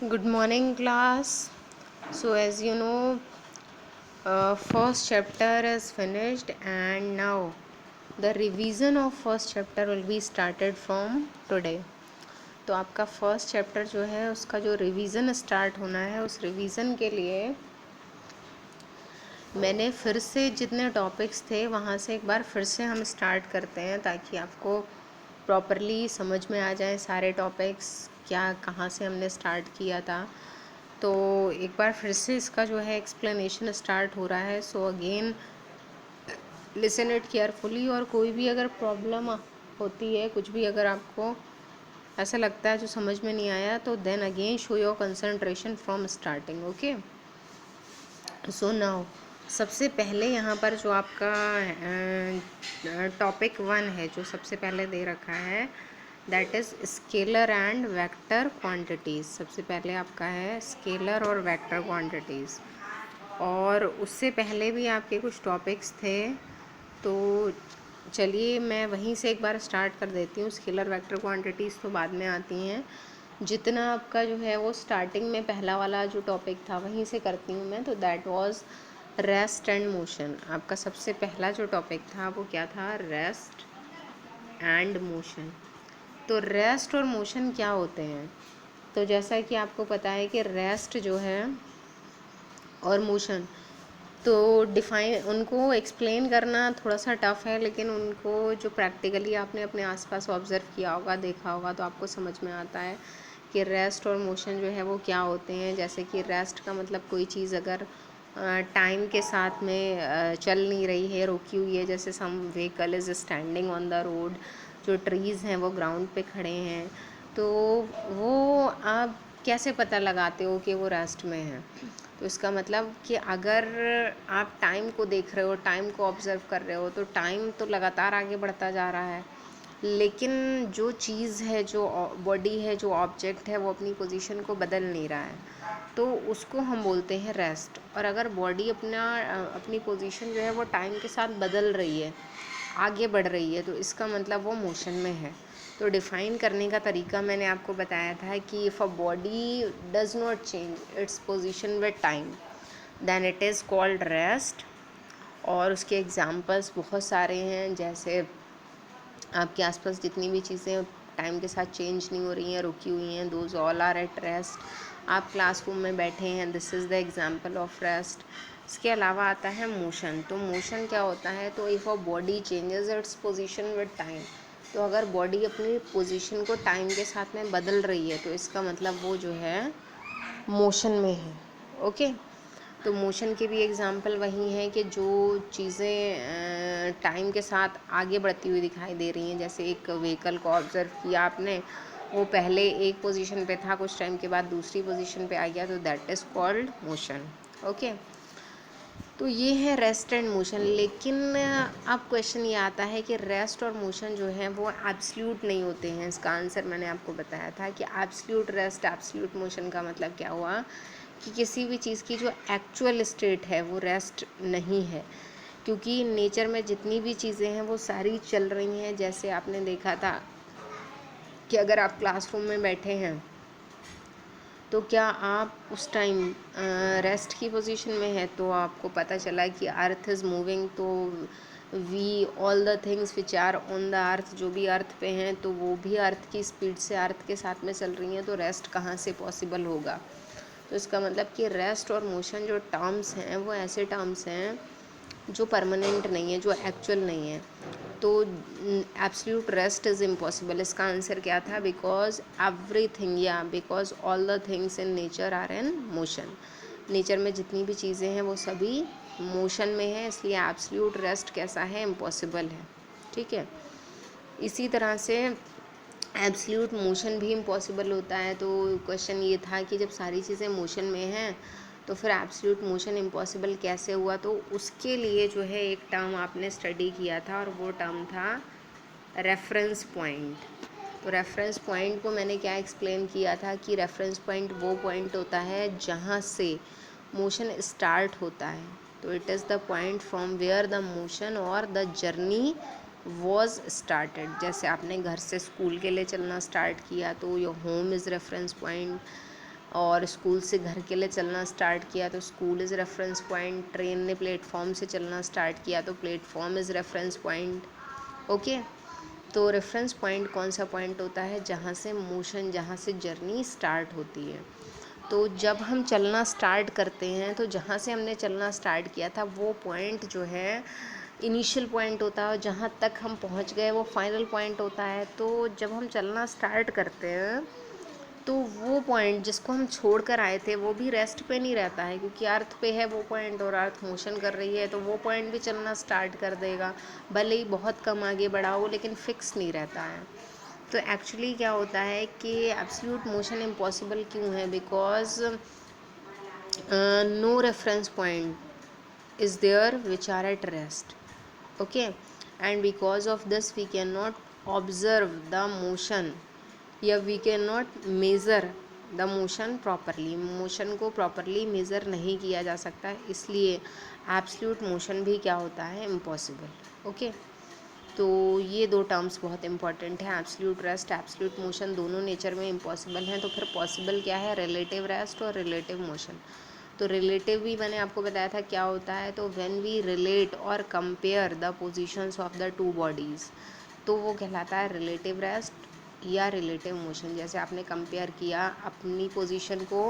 Good morning, class. So, as you know, first chapter is finished, and now the revision of first chapter will be started from today. तो आपका first chapter जो है उसका जो revision start होना है, उस रिवीजन के लिए मैंने फिर से जितने टॉपिक्स थे वहाँ से एक बार फिर से हम स्टार्ट करते हैं ताकि आपको प्रॉपरली समझ में आ जाए सारे टॉपिक्स क्या कहाँ से हमने स्टार्ट किया था। तो एक बार फिर से इसका जो है एक्सप्लेनेशन स्टार्ट हो रहा है। So again listen it carefully, और कोई भी अगर प्रॉब्लम होती है, कुछ भी अगर आपको ऐसा लगता है जो समझ में नहीं आया, तो then again show your concentration from starting. Okay, so now सबसे पहले यहाँ पर जो आपका टॉपिक 1 है, जो सबसे पहले दे रखा है, that is scalar and vector quantities. सबसे पहले आपका है स्केलर और वेक्टर क्वांटिटीज़, और उससे पहले भी आपके कुछ टॉपिक्स थे। तो चलिए मैं वहीं से एक बार स्टार्ट कर देती हूँ। स्केलर वेक्टर क्वांटिटीज़ तो बाद में आती हैं। जितना आपका जो है वो स्टार्टिंग में पहला वाला जो टॉपिक था वहीं से करती हूँ मैं। तो that was rest and motion. आपका सबसे पहला जो टॉपिक था वो क्या था? Rest and motion. तो रेस्ट और मोशन क्या होते हैं? तो जैसा कि आपको पता है कि रेस्ट जो है और मोशन, तो डिफ़ाइन उनको एक्सप्लेन करना थोड़ा सा टफ़ है, लेकिन उनको जो प्रैक्टिकली आपने अपने आसपास ऑब्ज़र्व किया होगा, देखा होगा, तो आपको समझ में आता है कि रेस्ट और मोशन जो है वो क्या होते हैं। जैसे कि रेस्ट का मतलब कोई चीज़ अगर टाइम के साथ में चल नहीं रही है, रुकी हुई है, जैसे some vehicle is standing on the road, जो ट्रीज़ हैं वो ग्राउंड पे खड़े हैं, तो वो आप कैसे पता लगाते हो कि वो रेस्ट में हैं? तो इसका मतलब कि अगर आप टाइम को देख रहे हो, टाइम को ऑब्ज़र्व कर रहे हो, तो टाइम तो लगातार आगे बढ़ता जा रहा है, लेकिन जो चीज़ है, जो बॉडी है, जो ऑब्जेक्ट है, वो अपनी पोजीशन को बदल नहीं रहा है, तो उसको हम बोलते हैं रेस्ट। और अगर बॉडी अपनी पोजीशन जो है वो टाइम के साथ बदल रही है, आगे बढ़ रही है, तो इसका मतलब वो मोशन में है। तो डिफ़ाइन करने का तरीका मैंने आपको बताया था कि if a body does not change its position with time, then it is called rest. और उसके एग्जांपल्स बहुत सारे हैं, जैसे आपके आसपास जितनी भी चीज़ें टाइम के साथ चेंज नहीं हो रही हैं, रुकी हुई हैं, those all are at rest. आप क्लासरूम में बैठे हैं, this is the example of rest. इसके अलावा आता है मोशन। तो मोशन क्या होता है? तो if a body changes it's position with time, तो अगर बॉडी अपनी पोजीशन को टाइम के साथ में बदल रही है, तो इसका मतलब वो जो है मोशन में है। ओके, तो मोशन के भी एग्जांपल वही हैं कि जो चीज़ें टाइम के साथ आगे बढ़ती हुई दिखाई दे रही हैं। जैसे एक व्हीकल को ऑब्ज़र्व किया आपने, वो पहले एक पोजीशन पे था, कुछ टाइम के बाद दूसरी पोजीशन पे आ गया, तो that is called motion. Okay, तो ये है रेस्ट एंड मोशन। लेकिन अब क्वेश्चन ये आता है कि रेस्ट और मोशन जो है वो एब्सल्यूट नहीं होते हैं। इसका आंसर मैंने आपको बताया था कि एब्सल्यूट रेस्ट, एब्सल्यूट मोशन का मतलब क्या हुआ कि किसी भी चीज़ की जो एक्चुअल स्टेट है वो रेस्ट नहीं है, क्योंकि नेचर में जितनी भी चीज़ें हैं वो सारी चल रही हैं। जैसे आपने देखा था कि अगर आप क्लासरूम में बैठे हैं, तो क्या आप उस टाइम रेस्ट की पोजीशन में है, तो आपको पता चला कि अर्थ इज़ मूविंग, तो we all the things which are on the earth, जो भी अर्थ पे हैं, तो वो भी अर्थ की स्पीड से अर्थ के साथ में चल रही हैं, तो रेस्ट कहाँ से पॉसिबल होगा? तो इसका मतलब कि रेस्ट और मोशन जो टर्म्स हैं वो ऐसे टर्म्स हैं जो परमानेंट नहीं है, जो एक्चुअल नहीं है। तो एब्सल्यूट रेस्ट इज़ इम्पॉसिबल। इसका आंसर क्या था? बिकॉज एवरीथिंग, या because all the things in nature are in motion. Nature में जितनी भी चीज़ें हैं वो सभी मोशन में है, इसलिए एब्सल्यूट रेस्ट कैसा है? इम्पॉसिबल है। ठीक है, इसी तरह से एब्सल्यूट मोशन भी इम्पॉसिबल होता है। तो क्वेश्चन ये था कि जब सारी चीज़ें मोशन में हैं, तो फिर एब्सल्यूट मोशन इम्पॉसिबल कैसे हुआ? तो उसके लिए जो है एक टर्म आपने स्टडी किया था, और वो टर्म था रेफरेंस पॉइंट। तो रेफरेंस पॉइंट को मैंने क्या एक्सप्लेन किया था कि रेफरेंस पॉइंट वो पॉइंट होता है जहाँ से मोशन स्टार्ट होता है। तो it is the point from where the motion और द जर्नी वॉज स्टार्टेड। जैसे आपने घर से स्कूल के लिए चलना स्टार्ट किया, तो your home is reference point, और स्कूल से घर के लिए चलना स्टार्ट किया तो school is reference point, train ने प्लेटफॉर्म से चलना स्टार्ट किया तो platform is reference point. Okay, तो रेफरेंस पॉइंट कौन सा पॉइंट होता है, जहाँ से मोशन, जहाँ से जर्नी स्टार्ट होती है। तो जब हम चलना स्टार्ट करते हैं तो जहाँ से हमने चलना स्टार्ट किया था वो पॉइंट जो है इनिशियल पॉइंट होता है, और जहाँ तक हम पहुँच गए वो फाइनल पॉइंट होता है। तो जब हम चलना स्टार्ट करते हैं तो वो पॉइंट जिसको हम छोड़ कर आए थे वो भी रेस्ट पे नहीं रहता है, क्योंकि अर्थ पे है वो पॉइंट और अर्थ मोशन कर रही है, तो वो पॉइंट भी चलना स्टार्ट कर देगा, भले ही बहुत कम आगे बढ़ा हो, लेकिन फिक्स नहीं रहता है। तो एक्चुअली क्या होता है कि एब्सोल्यूट मोशन इम्पॉसिबल क्यों है, because no reference point is there which are at rest. Okay, and because of this we can not observe the motion, या we can not measure the motion properly, motion को properly measure नहीं किया जा सकता, इसलिए absolute motion भी क्या होता है, इम्पॉसिबल। ओके, तो ये दो टर्म्स बहुत इंपॉर्टेंट हैं, एब्सोल्यूट रेस्ट, एब्सोल्यूट मोशन, दोनों नेचर में इम्पॉसिबल हैं। तो फिर पॉसिबल क्या है, रिलेटिव रेस्ट और रिलेटिव मोशन। तो रिलेटिव भी मैंने आपको बताया था क्या होता है, तो व्हेन वी रिलेट और compare the positions of the two bodies, तो वो कहलाता है रिलेटिव रेस्ट या रिलेटिव मोशन। जैसे आपने कंपेयर किया अपनी पोजीशन को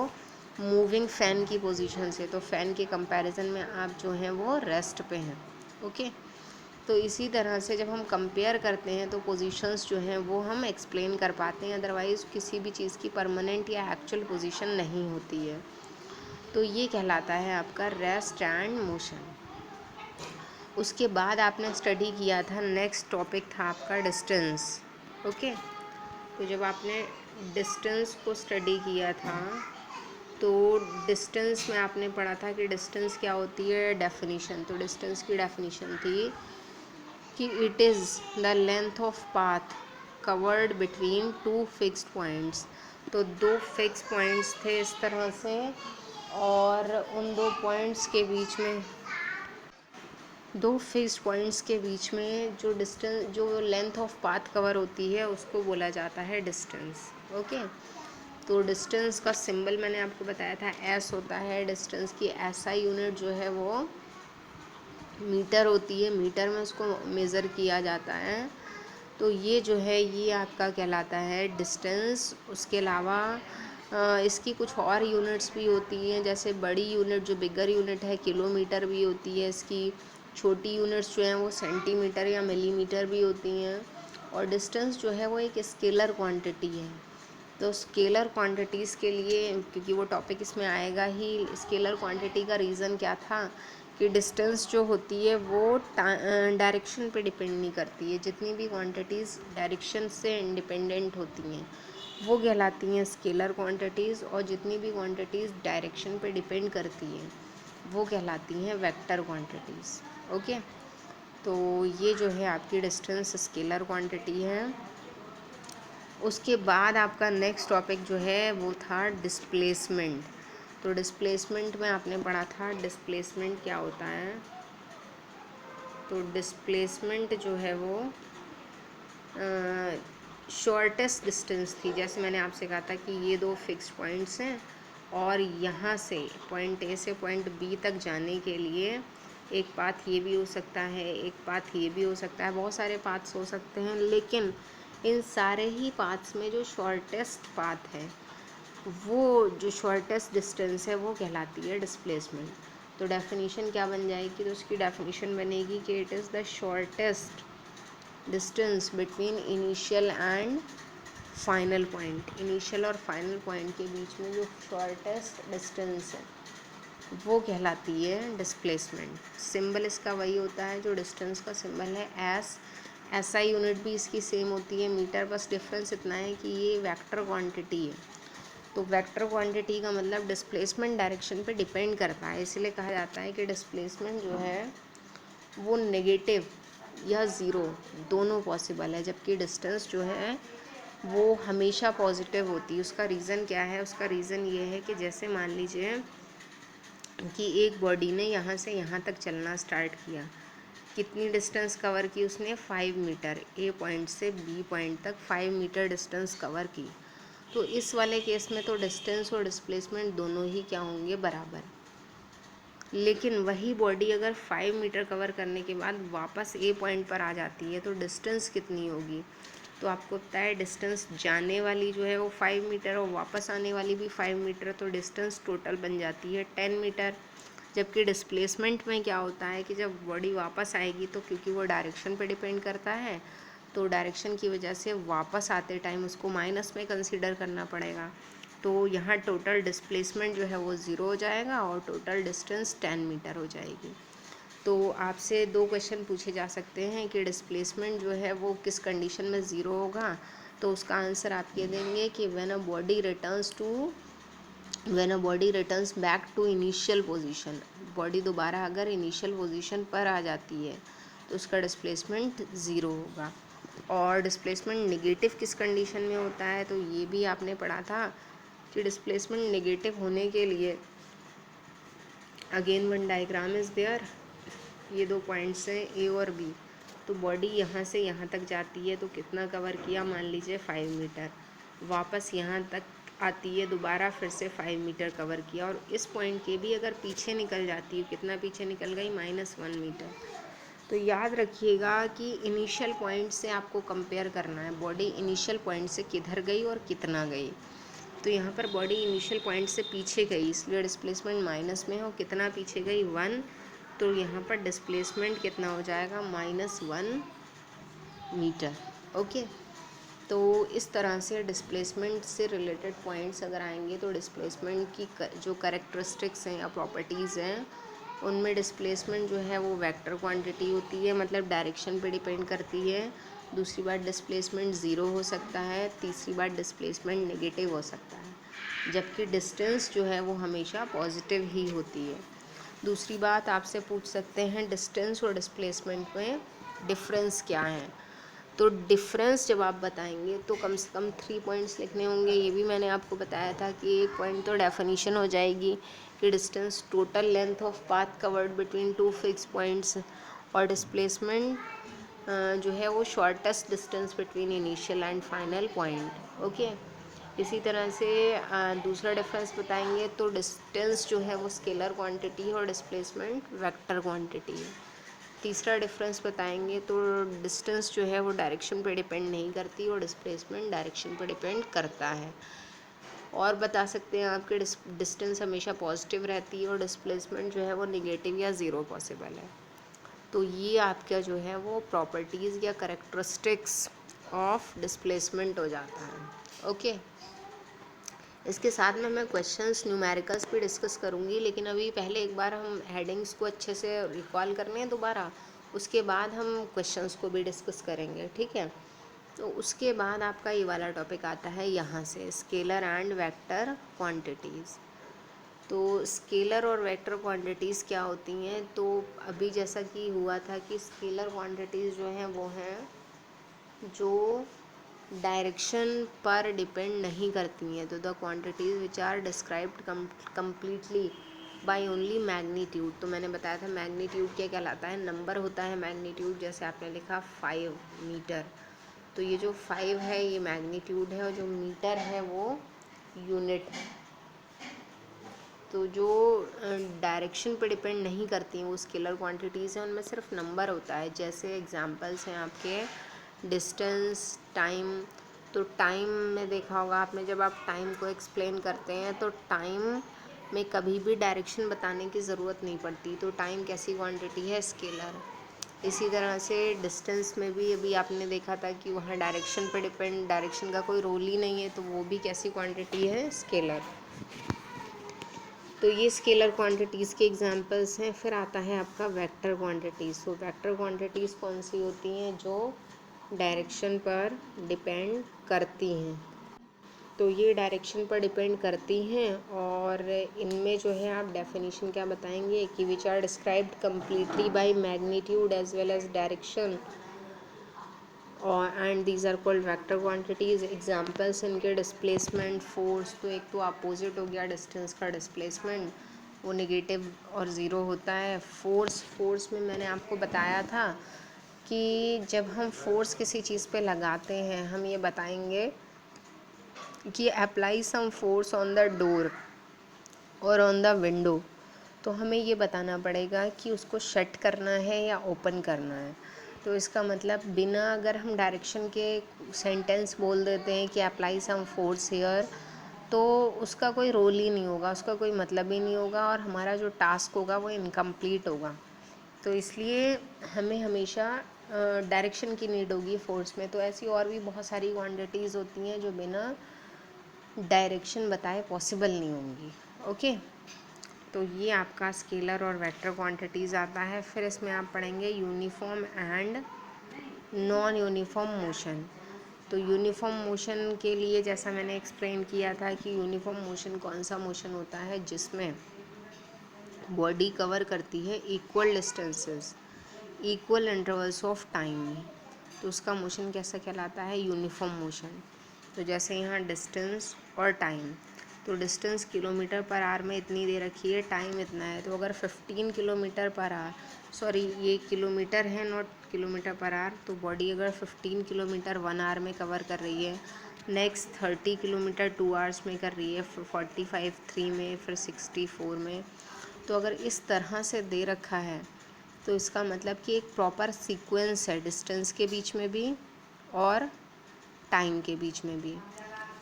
मूविंग फ़ैन की पोजीशन से, तो फ़ैन के कंपैरिजन में आप जो हैं वो रेस्ट पे हैं। ओके, तो इसी तरह से जब हम कंपेयर करते हैं तो पोजीशंस जो हैं वो हम एक्सप्लेन कर पाते हैं, अदरवाइज़ किसी भी चीज़ की परमानेंट या एक्चुअल पोजीशन नहीं होती है। तो ये कहलाता है आपका रेस्ट एंड मोशन। उसके बाद आपने स्टडी किया था, नेक्स्ट टॉपिक था आपका डिस्टेंस। ओके, तो जब आपने डिस्टेंस को स्टडी किया था तो डिस्टेंस में आपने पढ़ा था कि डिस्टेंस क्या होती है, डेफिनेशन। तो डिस्टेंस की डेफिनेशन थी कि it is the length of path covered between two fixed points. तो दो फिक्स पॉइंट्स थे इस तरह से, और उन दो पॉइंट्स के बीच में, दो फिक्स्ड पॉइंट्स के बीच में जो डिस्टेंस, जो लेंथ ऑफ पाथ कवर होती है उसको बोला जाता है डिस्टेंस। ओके, तो डिस्टेंस का सिंबल मैंने आपको बताया था एस होता है। डिस्टेंस की एसआई यूनिट जो है वो मीटर होती है, मीटर में उसको मेज़र किया जाता है। तो ये जो है ये आपका कहलाता है डिस्टेंस। उसके अलावा इसकी कुछ और यूनिट्स भी होती हैं, जैसे बड़ी यूनिट जो बिगर यूनिट है किलोमीटर भी होती है इसकी, छोटी यूनिट्स जो हैं वो सेंटीमीटर या मिलीमीटर भी होती हैं। और डिस्टेंस जो है वो एक स्केलर क्वांटिटी है। तो स्केलर क्वांटिटीज़ के लिए, क्योंकि वो टॉपिक इसमें आएगा ही, स्केलर क्वांटिटी का रीज़न क्या था कि डिस्टेंस जो होती है वो डायरेक्शन पे डिपेंड नहीं करती है। जितनी भी क्वांटिटीज़ डायरेक्शन से इंडिपेंडेंट होती हैं वो कहलाती हैं स्केलर क्वांटिटीज़, और जितनी भी क्वांटिटीज़ डायरेक्शन पे डिपेंड करती हैं वो कहलाती हैं वेक्टर क्वांटिटीज़। ओके, तो ये जो है आपकी डिस्टेंस स्केलर क्वांटिटी है। उसके बाद आपका नेक्स्ट टॉपिक जो है वो था डिस्प्लेसमेंट। तो डिस्प्लेसमेंट में आपने पढ़ा था डिस्प्लेसमेंट क्या होता है। तो डिस्प्लेसमेंट जो है वो शॉर्टेस्ट डिस्टेंस थी। जैसे मैंने आपसे कहा था कि ये दो फिक्स पॉइंट्स हैं, और यहाँ से पॉइंट ए से पॉइंट बी तक जाने के लिए एक पाथ ये भी हो सकता है, एक पाथ ये भी हो सकता है, बहुत सारे पाथ्स हो सकते हैं, लेकिन इन सारे ही पाथ्स में जो शॉर्टेस्ट पाथ है, वो जो शॉर्टेस्ट डिस्टेंस है वो कहलाती है डिस्प्लेसमेंट। तो डेफिनेशन क्या बन जाएगी, तो उसकी डेफिनेशन बनेगी कि it is the shortest distance between initial and final point. Initial और फाइनल पॉइंट के बीच में जो शॉर्टेस्ट डिस्टेंस है वो कहलाती है डिस्प्लेसमेंट। सिंबल इसका वही होता है जो डिस्टेंस का सिंबल है एस। एसआई यूनिट भी इसकी सेम होती है मीटर, बस डिफरेंस इतना है कि ये वेक्टर क्वांटिटी है। तो वेक्टर क्वांटिटी का मतलब डिस्प्लेसमेंट डायरेक्शन पे डिपेंड करता है, इसलिए कहा जाता है कि डिस्प्लेसमेंट जो है वो नेगेटिव या ज़ीरो दोनों पॉसिबल है, जबकि डिस्टेंस जो है वो हमेशा पॉजिटिव होती है। उसका रीज़न क्या है, उसका रीज़न ये है कि जैसे मान लीजिए कि एक बॉडी ने यहाँ से यहाँ तक चलना स्टार्ट किया, कितनी डिस्टेंस कवर की उसने, 5 मीटर, ए पॉइंट से बी पॉइंट तक 5 मीटर डिस्टेंस कवर की। तो इस वाले केस में तो डिस्टेंस और डिस्प्लेसमेंट दोनों ही क्या होंगे, बराबर। लेकिन वही बॉडी अगर 5 मीटर कवर करने के बाद वापस ए पॉइंट पर आ जाती है तो डिस्टेंस कितनी होगी, तो आपको पता है डिस्टेंस जाने वाली जो है वो 5 मीटर और वापस आने वाली भी 5 मीटर, तो डिस्टेंस टोटल बन जाती है 10 मीटर। जबकि डिस्प्लेसमेंट में क्या होता है कि जब बॉडी वापस आएगी तो क्योंकि वो डायरेक्शन पे डिपेंड करता है, तो डायरेक्शन की वजह से वापस आते टाइम उसको माइनस में कंसीडर करना पड़ेगा। तो यहाँ टोटल डिस्प्लेसमेंट जो है वो ज़ीरो हो जाएगा और टोटल डिस्टेंस 10 मीटर हो जाएगी। तो आपसे 2 क्वेश्चन पूछे जा सकते हैं कि डिस्प्लेसमेंट जो है वो किस कंडीशन में ज़ीरो होगा, तो उसका आंसर आप ये देंगे कि when a body returns back to initial position, body दोबारा अगर इनिशियल पोजीशन पर आ जाती है तो उसका डिस्प्लेसमेंट ज़ीरो होगा। और डिस्प्लेसमेंट नेगेटिव किस कंडीशन में होता है, तो ये भी आपने पढ़ा था कि डिस्प्लेसमेंट नेगेटिव होने के लिए again one diagram is there, ये 2 पॉइंट्स हैं ए और बी। तो बॉडी यहाँ से यहाँ तक जाती है तो कितना कवर किया, मान लीजिए 5 मीटर, वापस यहाँ तक आती है दोबारा फिर से 5 मीटर कवर किया, और इस पॉइंट के भी अगर पीछे निकल जाती है, कितना पीछे निकल गई, -1 मीटर। तो याद रखिएगा कि इनिशियल पॉइंट से आपको कंपेयर करना है, बॉडी इनिशियल पॉइंट से किधर गई और कितना गई। तो यहाँ पर बॉडी इनिशियल पॉइंट से पीछे गई, इसलिए डिस्प्लेसमेंट माइनस में हो, कितना पीछे गई, 1, तो यहाँ पर डिस्प्लेसमेंट कितना हो जाएगा, -1 मीटर। ओके, तो इस तरह से डिस्प्लेसमेंट से रिलेटेड पॉइंट्स अगर आएंगे तो डिस्प्लेसमेंट की जो करेक्टरिस्टिक्स हैं या प्रॉपर्टीज़ हैं उनमें डिस्प्लेसमेंट जो है वो वेक्टर क्वांटिटी होती है, मतलब डायरेक्शन पे डिपेंड करती है। दूसरी बात डिस्प्लेसमेंट ज़ीरो हो सकता है, तीसरी बात डिस्प्लेसमेंट नेगेटिव हो सकता है, जबकि डिस्टेंस जो है वो हमेशा पॉजिटिव ही होती है। दूसरी बात आपसे पूछ सकते हैं डिस्टेंस और डिस्प्लेसमेंट में डिफरेंस क्या है, तो डिफरेंस जब आप बताएंगे तो कम से कम 3 पॉइंट्स लिखने होंगे। ये भी मैंने आपको बताया था कि एक पॉइंट तो डेफिनेशन हो जाएगी कि distance total length of path covered between 2 fix points, और डिस्प्लेसमेंट जो है वो shortest distance between initial and final point. Okay, इसी तरह से दूसरा डिफरेंस बताएंगे तो डिस्टेंस जो है वो स्केलर क्वांटिटी है और डिस्प्लेसमेंट वेक्टर क्वांटिटी है। तीसरा डिफरेंस बताएंगे तो डिस्टेंस जो है वो डायरेक्शन पे डिपेंड नहीं करती और डिस्प्लेसमेंट डायरेक्शन पे डिपेंड करता है। और बता सकते हैं आपके डिस्टेंस हमेशा पॉजिटिव रहती है और डिस्प्लेसमेंट जो है वो निगेटिव या ज़ीरो पॉसिबल है। तो ये आपका जो है वो प्रॉपर्टीज़ या करेक्टरिस्टिक्स ऑफ डिस्प्लेसमेंट हो जाता है। ओके, इसके साथ में मैं क्वेश्चंस न्यूमेरिकल्स भी डिस्कस करूँगी, लेकिन अभी पहले एक बार हम हेडिंग्स को अच्छे से रिकॉल करने हैं दोबारा, उसके बाद हम क्वेश्चंस को भी डिस्कस करेंगे, ठीक है। तो उसके बाद आपका ये वाला टॉपिक आता है यहाँ से, स्केलर एंड वेक्टर क्वांटिटीज़। तो स्केलर और वेक्टर क्वांटिटीज़ क्या होती हैं, तो अभी जैसा कि हुआ था कि स्केलर क्वांटिटीज़ जो हैं वो हैं जो डायरेक्शन पर डिपेंड नहीं करती हैं, तो the quantities which are described completely by only magnitude. तो मैंने बताया था मैग्नीट्यूड क्या कहलाता है, नंबर होता है मैग्नीट्यूड। जैसे आपने लिखा 5 मीटर, तो ये जो 5 है ये मैग्नीट्यूड है और जो मीटर है वो यूनिट है। तो जो डायरेक्शन पे डिपेंड नहीं करती हैं वो स्केलर क्वांटिटीज़ हैं, उनमें सिर्फ नंबर होता है। जैसे एग्जांपल्स हैं आपके डिस्टेंस, टाइम। तो टाइम में देखा होगा आपने, जब आप टाइम को एक्सप्लेन करते हैं तो टाइम में कभी भी डायरेक्शन बताने की ज़रूरत नहीं पड़ती, तो टाइम कैसी क्वांटिटी है, स्केलर। इसी तरह से डिस्टेंस में भी अभी आपने देखा था कि वहाँ डायरेक्शन पे डिपेंड, डायरेक्शन का कोई रोल ही नहीं है, तो वो भी कैसी क्वांटिटी है, स्केलर। तो ये स्केलर क्वांटिटीज़ के एग्जांपल्स हैं। फिर आता है आपका वेक्टर क्वांटिटीज़। तो वेक्टर क्वांटिटीज़ कौन सी होती हैं, जो डायरेक्शन पर डिपेंड करती हैं। तो ये डायरेक्शन पर डिपेंड करती हैं और इनमें जो है आप डेफिनेशन क्या बताएंगे कि which are described completely by magnitude as well as direction, और and these are called vector quantities. Examples इनके डिस्प्लेसमेंट, फोर्स। तो एक तो अपोजिट हो गया डिस्टेंस का डिस्प्लेसमेंट, वो नेगेटिव और ज़ीरो होता है। फोर्स में मैंने आपको बताया था कि जब हम फोर्स किसी चीज़ पे लगाते हैं, हम ये बताएंगे कि apply some force on the door और ऑन द विंडो, तो हमें ये बताना पड़ेगा कि उसको शट करना है या ओपन करना है। तो इसका मतलब बिना अगर हम डायरेक्शन के सेंटेंस बोल देते हैं कि अप्लाई सम फोर्स हियर, तो उसका कोई रोल ही नहीं होगा, उसका कोई मतलब ही नहीं होगा और हमारा जो टास्क होगा वो इनकम्प्लीट होगा। तो इसलिए हमें हमेशा डायरेक्शन की नीड होगी फोर्स में। तो ऐसी और भी बहुत सारी क्वांटिटीज़ होती हैं जो बिना डायरेक्शन बताए पॉसिबल नहीं होंगी। ओके, तो ये आपका स्केलर और वेक्टर क्वांटिटीज़ आता है। फिर इसमें आप पढ़ेंगे uniform and non uniform motion. तो यूनिफॉर्म मोशन के लिए जैसा मैंने एक्सप्लेन किया था कि यूनिफॉर्म मोशन कौन सा मोशन होता है जिसमें बॉडी कवर करती है equal distances, equal intervals of time में, तो उसका मोशन कैसा कहलाता है, यूनिफॉर्म मोशन। तो जैसे यहाँ डिस्टेंस और टाइम, तो डिस्टेंस किलोमीटर पर आवर में इतनी दे रखी है, टाइम इतना है। तो अगर 15 किलोमीटर पर आवर, सॉरी ये किलोमीटर है नॉट किलोमीटर पर आवर, तो बॉडी अगर 15 किलोमीटर 1 आवर में कवर कर रही है, नेक्स्ट 30 किलोमीटर 2 आवर्स में कर रही है, फिर 45 3 में, फिर 64 में। तो अगर इस तरह से दे रखा है तो इसका मतलब कि एक प्रॉपर सीक्वेंस है डिस्टेंस के बीच में भी और टाइम के बीच में भी।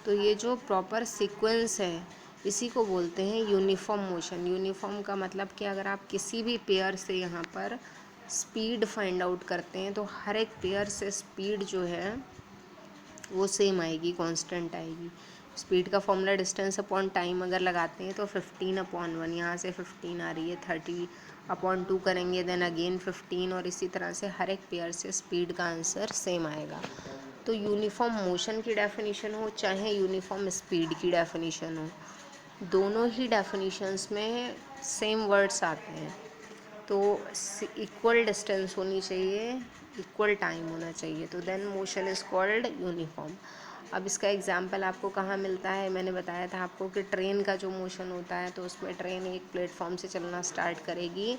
तो ये जो प्रॉपर सीक्वेंस है इसी को बोलते हैं यूनिफॉर्म मोशन। यूनिफॉर्म का मतलब कि अगर आप किसी भी पेयर से यहाँ पर स्पीड फाइंड आउट करते हैं तो हर एक पेयर से स्पीड जो है वो सेम आएगी, कांस्टेंट आएगी। स्पीड का फॉर्मूला डिस्टेंस अपॉन टाइम अगर लगाते हैं तो 15/1, यहाँ से 15 आ रही है, 30/2 करेंगे देन अगेन 15, और इसी तरह से हर एक पेयर से स्पीड का आंसर सेम आएगा। तो यूनिफॉर्म मोशन की डेफिनेशन हो चाहे यूनिफॉर्म स्पीड की डेफिनेशन हो, दोनों ही डेफिनेशंस में सेम वर्ड्स आते हैं। तो इक्वल डिस्टेंस होनी चाहिए, इक्वल टाइम होना चाहिए, तो then motion is called uniform. अब इसका एग्जांपल आपको कहाँ मिलता है, मैंने बताया था आपको कि ट्रेन का जो मोशन होता है तो उसमें ट्रेन एक प्लेटफॉर्म से चलना स्टार्ट करेगी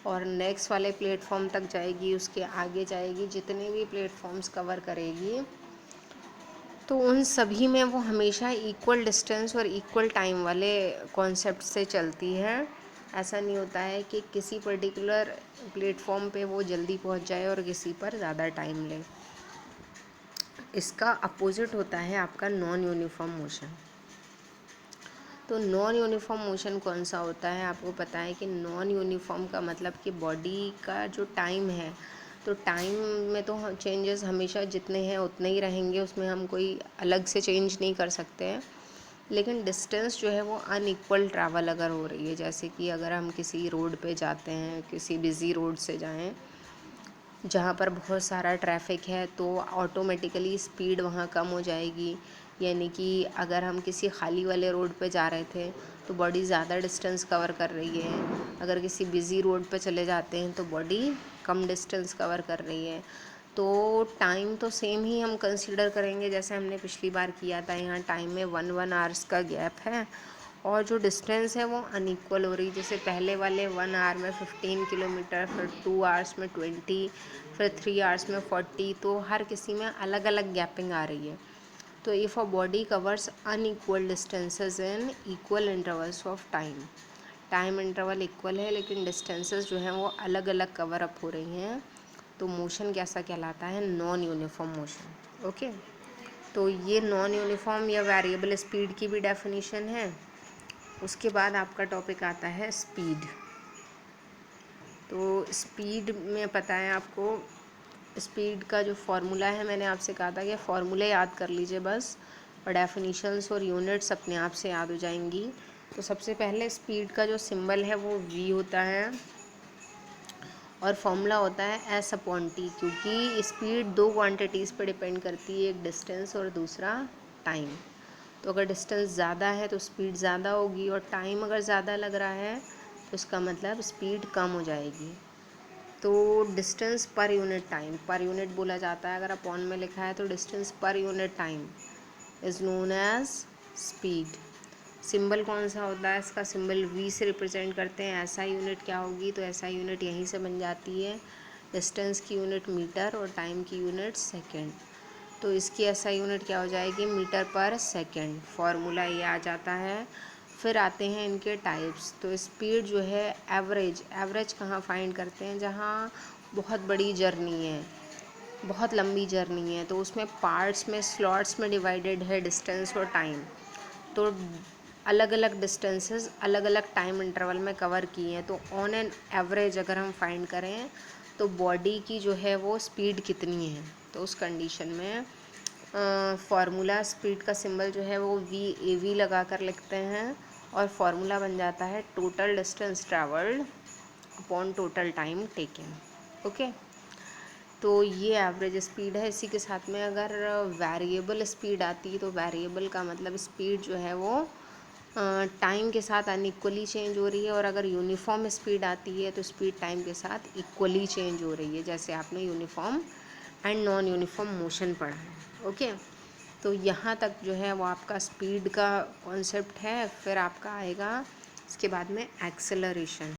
और नेक्स्ट वाले प्लेटफॉर्म तक जाएगी, उसके आगे जाएगी, जितने भी प्लेटफॉर्म्स कवर करेगी तो उन सभी में वो हमेशा इक्वल डिस्टेंस और इक्वल टाइम वाले कॉन्सेप्ट से चलती है। ऐसा नहीं होता है कि किसी पर्टिकुलर प्लेटफॉर्म पे वो जल्दी पहुंच जाए और किसी पर ज़्यादा टाइम ले। इसका अपोजिट होता है आपका नॉन यूनिफॉर्म मोशन। तो नॉन यूनिफॉर्म मोशन कौन सा होता है, आपको पता है कि नॉन यूनिफॉर्म का मतलब कि बॉडी का जो टाइम है, तो टाइम में तो चेंजेस हमेशा जितने हैं उतने ही रहेंगे, उसमें हम कोई अलग से चेंज नहीं कर सकते हैं। लेकिन डिस्टेंस जो है वो अनइक्वल ट्रैवल अगर हो रही है, जैसे कि अगर हम किसी रोड पे जाते हैं, किसी बिज़ी रोड से जाएं जहाँ पर बहुत सारा ट्रैफिक है, तो ऑटोमेटिकली स्पीड वहाँ कम हो जाएगी। यानी कि अगर हम किसी खाली वाले रोड पे जा रहे थे तो बॉडी ज़्यादा डिस्टेंस कवर कर रही है, अगर किसी बिज़ी रोड पे चले जाते हैं तो बॉडी कम डिस्टेंस कवर कर रही है। तो टाइम तो सेम ही हम कंसीडर करेंगे जैसे हमने पिछली बार किया था। यहाँ टाइम में 1 आवर्स का गैप है और जो डिस्टेंस है वो अनइक्वल हो रही है। जैसे पहले वाले 1 आवर में 15 किलोमीटर, फिर 2 आवर्स में 20, फिर 3 आवर्स में 40, तो हर किसी में अलग अलग गैपिंग आ रही है। तो if a body covers unequal distances in equal intervals of time, time interval equal है लेकिन डिस्टेंसेस जो हैं वो अलग अलग कवर अप हो रही हैं, तो मोशन कैसा कहलाता है, नॉन यूनिफॉर्म मोशन। ओके, तो ये नॉन यूनिफॉर्म या वेरिएबल स्पीड की भी डेफिनेशन है। उसके बाद आपका टॉपिक आता है स्पीड। तो स्पीड में पता है आपको, स्पीड का जो फार्मूला है मैंने आपसे कहा था कि फार्मूले याद कर लीजिए बस, और डेफिनेशंस और यूनिट्स अपने आप से याद हो जाएंगी। तो सबसे पहले स्पीड का जो सिंबल है वो v होता है और फॉर्मूला होता है s/t, क्योंकि स्पीड दो क्वांटिटीज़ पर डिपेंड करती है, एक डिस्टेंस और दूसरा टाइम। तो अगर डिस्टेंस ज़्यादा है तो स्पीड ज़्यादा होगी, और टाइम अगर ज़्यादा लग रहा है तो इसका मतलब स्पीड कम हो जाएगी। तो डिस्टेंस पर यूनिट टाइम, पर यूनिट बोला जाता है, अगर अपॉन में लिखा है तो डिस्टेंस पर unit time is known as speed. Symbol कौन सा होता है, इसका सिंबल v से रिप्रेजेंट करते हैं। ऐसा यूनिट क्या होगी, तो ऐसा यूनिट यहीं से बन जाती है। डिस्टेंस की यूनिट मीटर और टाइम की यूनिट सेकेंड। तो इसकी एसआई यूनिट क्या हो जाएगी, मीटर पर सेकेंड। फार्मूला ये आ जाता है। फिर आते हैं इनके टाइप्स। तो स्पीड जो है एवरेज कहाँ फाइंड करते हैं, जहाँ बहुत बड़ी जर्नी है, बहुत लंबी जर्नी है, तो उसमें पार्ट्स में स्लॉट्स में डिवाइडेड है डिस्टेंस और टाइम। तो अलग अलग डिस्टेंसेस अलग अलग टाइम इंटरवल में कवर किए हैं। तो ऑन एन एवरेज अगर हम फाइंड करें तो बॉडी की जो है वो स्पीड कितनी है, तो उस कंडीशन में फार्मूला स्पीड का सिंबल जो है वो VAV लगा कर लिखते हैं, और फार्मूला बन जाता है total distance travelled upon total time taken. Okay, तो ये एवरेज स्पीड है। इसी के साथ में अगर वेरिएबल स्पीड आती है तो वेरिएबल का मतलब स्पीड जो है वो टाइम के साथ अनइक्वली चेंज हो रही है, और अगर यूनिफॉर्म स्पीड आती है तो स्पीड टाइम के साथ इक्वली चेंज हो रही है, जैसे आपने uniform and non uniform motion पढ़ा है। ओके, तो यहाँ तक जो है वो आपका स्पीड का कॉन्सेप्ट है। फिर आपका आएगा इसके बाद में एक्सेलरेशन।